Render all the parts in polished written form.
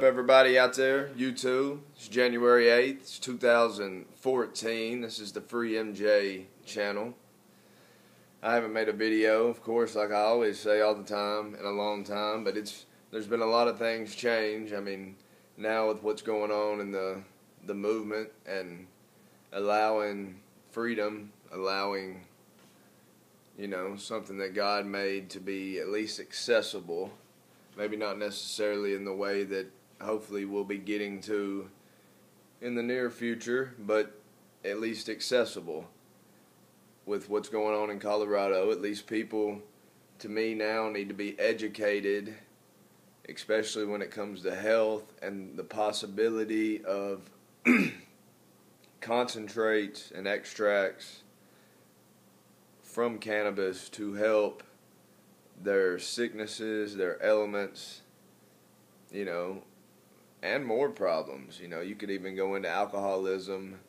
Everybody out there, YouTube, it's January 8th, it's 2014, this is the Free MJ channel. I haven't made a video, of course, like I always say all the time, in a long time, but there's been a lot of things change. I mean, now with what's going on in the movement and allowing freedom, allowing, something that God made to be at least accessible, maybe not necessarily in the way that hopefully we'll be getting to in the near future, but at least accessible. With what's going on in Colorado, at least people, to me now, need to be educated, especially when it comes to health and the possibility of concentrates and extracts from cannabis to help their sicknesses, their ailments, and more problems. You could even go into alcoholism.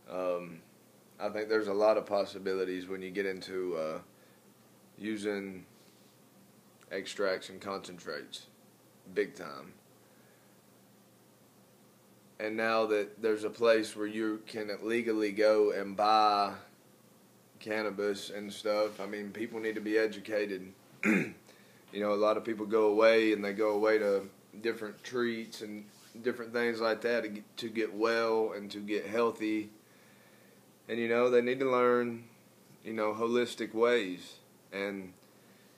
I think there's a lot of possibilities when you get into using extracts and concentrates, big time. And now that there's a place where you can legally go and buy cannabis and stuff, I mean, people need to be educated. A lot of people go away and they go away to different treats and different things like that to get well and to get healthy. And they need to learn, holistic ways. And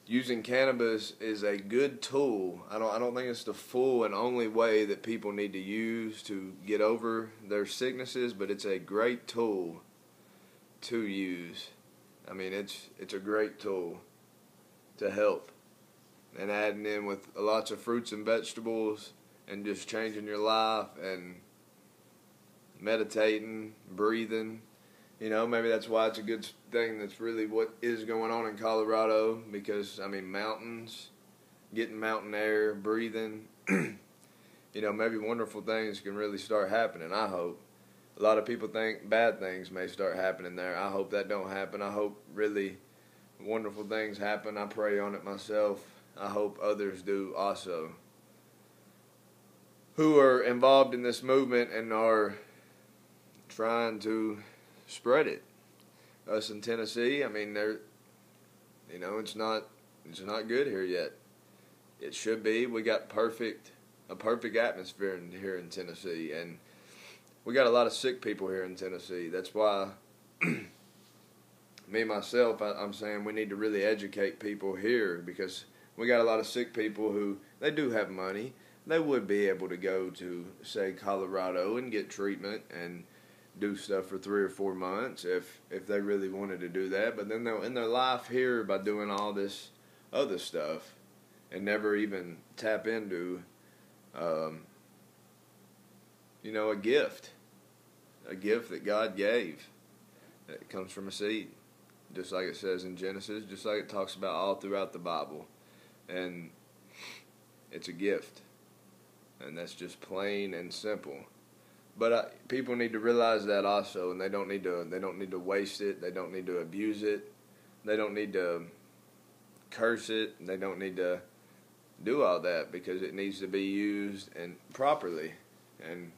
using cannabis is a good tool. I don't think it's the full and only way that people need to use to get over their sicknesses, but it's a great tool to use. I mean, it's a great tool to help. And adding in with lots of fruits and vegetables and just changing your life and meditating, breathing. Maybe that's why it's a good thing. That's really what is going on in Colorado, because, mountains, getting mountain air, breathing, maybe wonderful things can really start happening, I hope. A lot of people think bad things may start happening there. I hope that don't happen. I hope really wonderful things happen. I pray on it myself. I hope others do also, who are involved in this movement and are trying to spread it. Us in Tennessee, it's not good here yet. It should be. We got a perfect atmosphere here in Tennessee, and we got a lot of sick people here in Tennessee. That's why myself, I'm saying we need to really educate people here, because we got a lot of sick people who, they do have money. They would be able to go to, say, Colorado and get treatment and do stuff for 3 or 4 months if they really wanted to do that. But then they'll end their life here by doing all this other stuff and never even tap into, a gift. A gift that God gave. That comes from a seed. Just like it says in Genesis, just like it talks about all throughout the Bible. And it's a gift. And that's just plain and simple. But people need to realize that also, and they don't need to waste it. They don't need to abuse it. They don't need to curse it. They don't need to do all that, because it needs to be used and properly. And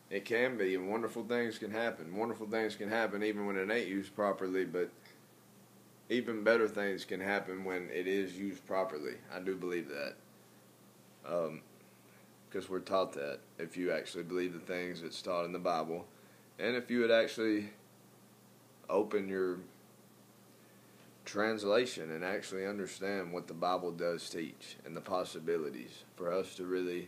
it can be, and wonderful things can happen. Wonderful things can happen even when it ain't used properly, but even better things can happen when it is used properly. I do believe that. Because we're taught that, if you actually believe the things that's taught in the Bible, and if you would actually open your translation and actually understand what the Bible does teach and the possibilities for us to really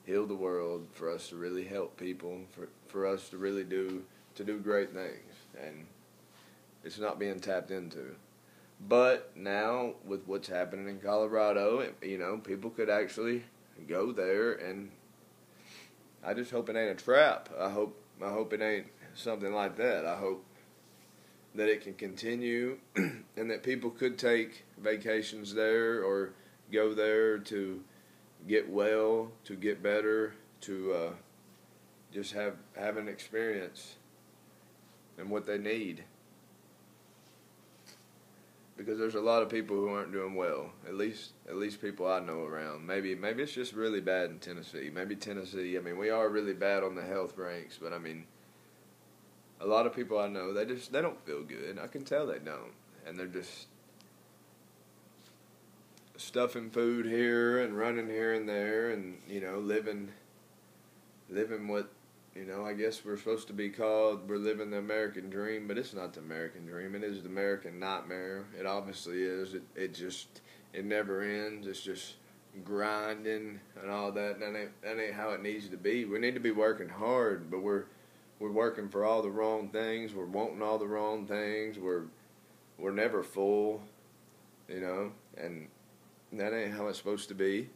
heal the world, for us to really help people, for us to really do great things. And it's not being tapped into. But now, with what's happening in Colorado, people could actually go there, and I just hope it ain't a trap. I hope it ain't something like that. I hope that it can continue and that people could take vacations there or go there to get well, to get better, to just have an experience and what they need. because there's a lot of people who aren't doing well. At least people I know around. Maybe it's just really bad in Tennessee. Maybe Tennessee. I mean, we are really bad on the health ranks, but I mean, a lot of people I know, they don't feel good. I can tell they don't, and they're just stuffing food here and running here and there, and living what I guess we're supposed to be called. We're living the American dream, but it's not the American dream. It is the American nightmare. It obviously is. It never ends. It's just grinding and all that. And that ain't how it needs to be. We need to be working hard, but we're working for all the wrong things. We're wanting all the wrong things. We're never full, and that ain't how it's supposed to be.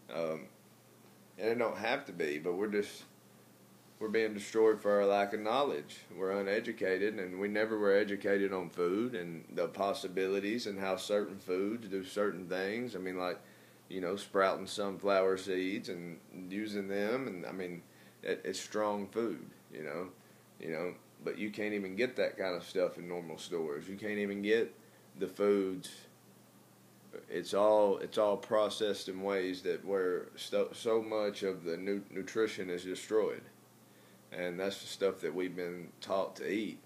And it don't have to be, but we're being destroyed for our lack of knowledge. We're uneducated, and we never were educated on food and the possibilities and how certain foods do certain things. I mean, like, sprouting sunflower seeds and using them, and I mean, it's strong food, but you can't even get that kind of stuff in normal stores. You can't even get the foods. It's all processed in ways that where so much of the nutrition is destroyed. And that's the stuff that we've been taught to eat.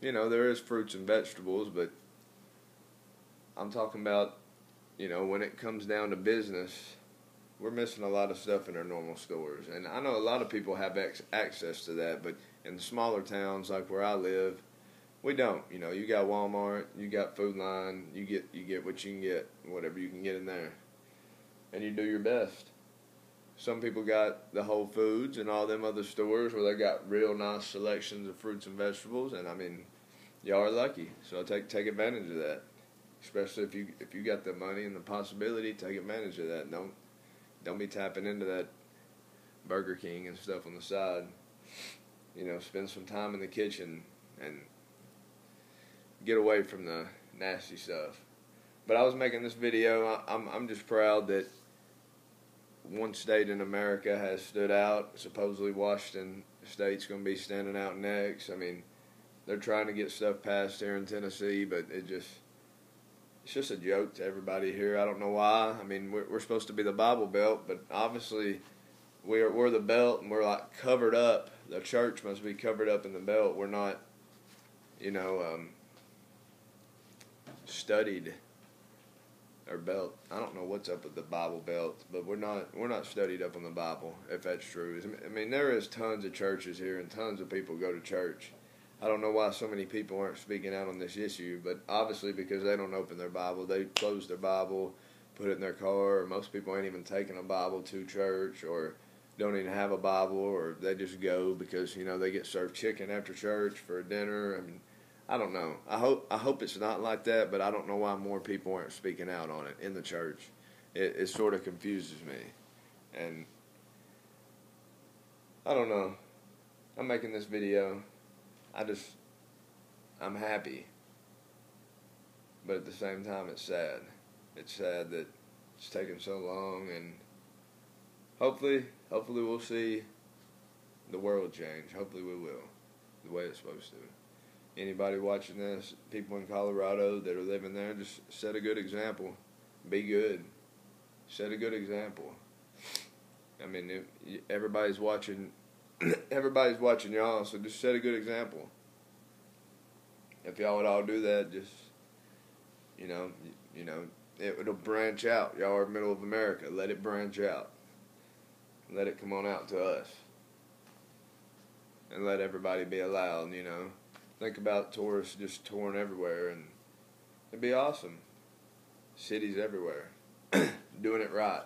There is fruits and vegetables, but I'm talking about, when it comes down to business, we're missing a lot of stuff in our normal stores. And I know a lot of people have access to that, but in the smaller towns like where I live, we don't. You got Walmart, you got Food Line, you get what you can get, whatever you can get in there. And you do your best. Some people got the Whole Foods and all them other stores where they got real nice selections of fruits and vegetables, and I mean, y'all are lucky. So take advantage of that. Especially if you got the money and the possibility, take advantage of that. Don't be tapping into that Burger King and stuff on the side. Spend some time in the kitchen and get away from the nasty stuff. But I was making this video. I'm just proud that one state in America has stood out. Supposedly Washington State's going to be standing out next. I mean, they're trying to get stuff passed here in Tennessee, but it's just a joke to everybody here. I don't know why. I mean, we're supposed to be the Bible Belt, but obviously we're the belt, and we're like covered up. The church must be covered up in the belt. We're not, studied. Or belt. I don't know what's up with the Bible Belt, but we're not studied up on the Bible, if that's true. I mean, there is tons of churches here and tons of people go to church. I don't know why so many people aren't speaking out on this issue, but obviously because they don't open their Bible. They close their Bible, put it in their car, or most people ain't even taking a Bible to church, or don't even have a Bible, or they just go because, they get served chicken after church for dinner. I mean, I don't know. I hope it's not like that, but I don't know why more people aren't speaking out on it in the church. It sort of confuses me. And I don't know. I'm making this video. I'm happy. But at the same time, it's sad. It's sad that it's taken so long, and hopefully we'll see the world change. Hopefully we will, the way it's supposed to. Anybody watching this, people in Colorado that are living there, just set a good example. Be good. Set a good example. I mean, everybody's watching. Everybody's watching y'all, so just set a good example. If y'all would all do that, just it'll branch out. Y'all are middle of America. Let it branch out. Let it come on out to us, and let everybody be allowed. Think about tourists just touring everywhere, and it'd be awesome. Cities everywhere. Doing it right.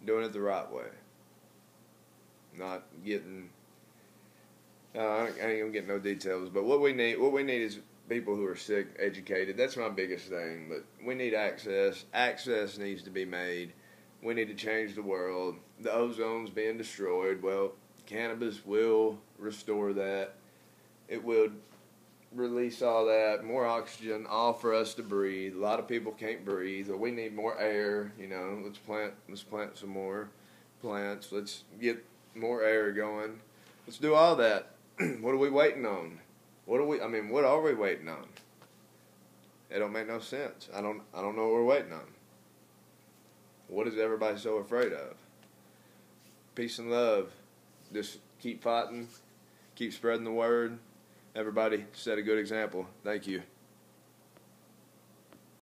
Doing it the right way. Not getting... I ain't gonna get no details, but what we need is people who are sick, educated. That's my biggest thing, but we need access. Access needs to be made. We need to change the world. The ozone's being destroyed. Well, cannabis will restore that. It would release all that, more oxygen, all for us to breathe. A lot of people can't breathe, or we need more air. Let's plant some more plants. Let's get more air going. Let's do all that. What are we waiting on? What are we waiting on? It don't make no sense. I don't know what we're waiting on. What is everybody so afraid of? Peace and love. Just keep fighting. Keep spreading the word. Everybody set a good example. Thank you.